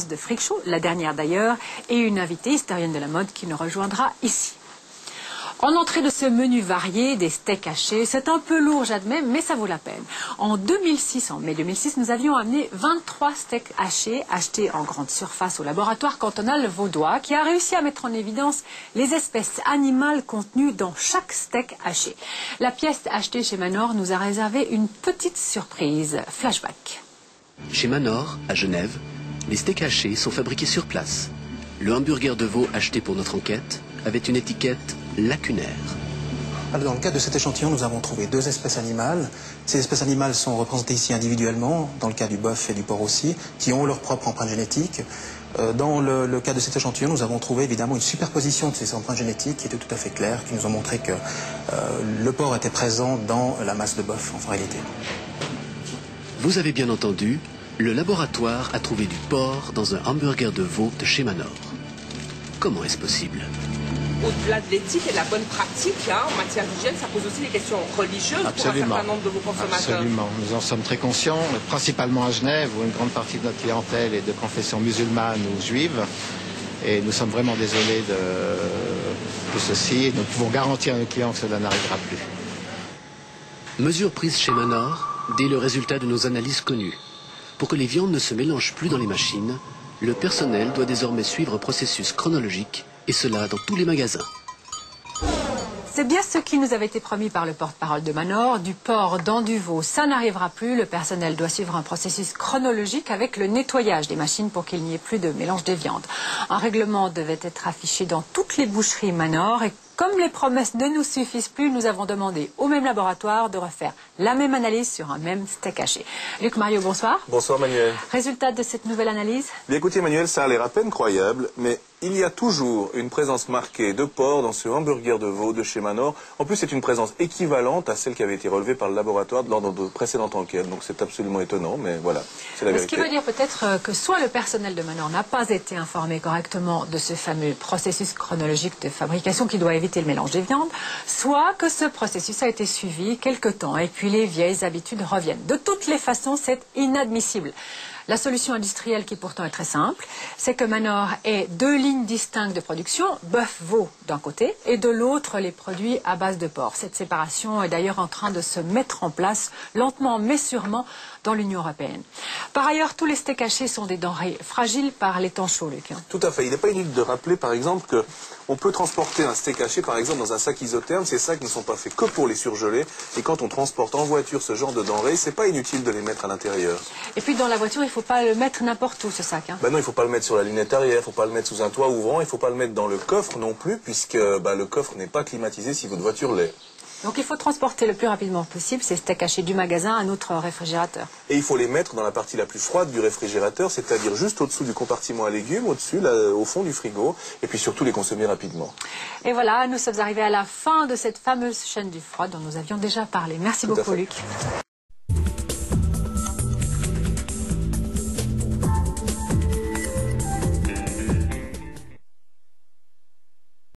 de Freak Show, la dernière d'ailleurs, et une invitée historienne de la mode qui nous rejoindra ici. En entrée de ce menu varié, des steaks hachés, c'est un peu lourd, j'admets, mais ça vaut la peine. En mai 2006, nous avions amené 23 steaks hachés achetés en grande surface au laboratoire cantonal vaudois, qui a réussi à mettre en évidence les espèces animales contenues dans chaque steak haché. La pièce achetée chez Manor nous a réservé une petite surprise. Flashback. Chez Manor, à Genève, les steaks hachés sont fabriqués sur place. Le hamburger de veau acheté pour notre enquête avait une étiquette lacunaire. Alors, dans le cadre de cet échantillon, nous avons trouvé 2 espèces animales. Ces espèces animales sont représentées ici individuellement, dans le cas du bœuf et du porc aussi, qui ont leur propre empreinte génétique. Dans le cas de cet échantillon, nous avons trouvé évidemment une superposition de ces empreintes génétiques qui était tout à fait claire, qui nous ont montré que le porc était présent dans la masse de bœuf en réalité. Vous avez bien entendu, le laboratoire a trouvé du porc dans un hamburger de veau de chez Manor. Comment est-ce possible ? Au-delà de l'éthique et de la bonne pratique, en matière d'hygiène, ça pose aussi des questions religieuses pour un certain nombre de vos consommateurs. Absolument, nous en sommes très conscients, principalement à Genève, où une grande partie de notre clientèle est de confession musulmane ou juive. Et nous sommes vraiment désolés de ceci, et nous pouvons garantir à nos clients que cela n'arrivera plus. Mesure prise chez Manor, dès le résultat de nos analyses connues. Pour que les viandes ne se mélangent plus dans les machines, le personnel doit désormais suivre un processus chronologique, et cela dans tous les magasins. C'est bien ce qui nous avait été promis par le porte-parole de Manor. Du porc dans du veau, ça n'arrivera plus. Le personnel doit suivre un processus chronologique avec le nettoyage des machines pour qu'il n'y ait plus de mélange des viandes. Un règlement devait être affiché dans toutes les boucheries Manor et comme les promesses ne nous suffisent plus, nous avons demandé au même laboratoire de refaire la même analyse sur un même steak haché. Luc Mario, bonsoir. Bonsoir Manuel. Résultat de cette nouvelle analyse? Bien écoutez Manuel, ça a l'air à peine croyable, mais il y a toujours une présence marquée de porc dans ce hamburger de veau de chez Manor. En plus, c'est une présence équivalente à celle qui avait été relevée par le laboratoire lors de précédentes enquêtes. Donc c'est absolument étonnant, mais voilà, c'est la vérité. Ce qui veut dire peut-être que soit le personnel de Manor n'a pas été informé correctement de ce fameux processus chronologique de fabrication qui doit éviter le mélange des viandes, soit que ce processus a été suivi quelque temps et puis les vieilles habitudes reviennent. De toutes les façons, c'est inadmissible. La solution industrielle, qui pourtant est très simple, c'est que Manor ait 2 lignes distinctes de production, bœuf-veau d'un côté, et de l'autre les produits à base de porc. Cette séparation est d'ailleurs en train de se mettre en place, lentement mais sûrement, dans l'Union européenne. Par ailleurs, tous les steaks hachés sont des denrées fragiles par les temps chauds, Luc. Tout à fait. Il n'est pas inutile de rappeler, par exemple, qu'on peut transporter un steak haché, par exemple, dans un sac isotherme. Ces sacs ne sont pas faits que pour les surgeler. Et quand on transporte en voiture ce genre de denrées, c'est pas inutile de les mettre à l'intérieur. Et puis, dans la voiture, il ne faut pas le mettre n'importe où, ce sac. Non, il ne faut pas le mettre sur la lunette arrière, il ne faut pas le mettre sous un toit ouvrant, il ne faut pas le mettre dans le coffre non plus, puisque le coffre n'est pas climatisé si votre voiture l'est. Donc il faut transporter le plus rapidement possible ces steaks hachés du magasin à notre réfrigérateur. Et il faut les mettre dans la partie la plus froide du réfrigérateur, c'est-à-dire juste au-dessous du compartiment à légumes, au-dessus, au fond du frigo, et puis surtout les consommer rapidement. Et voilà, nous sommes arrivés à la fin de cette fameuse chaîne du froid dont nous avions déjà parlé. Merci beaucoup, Luc.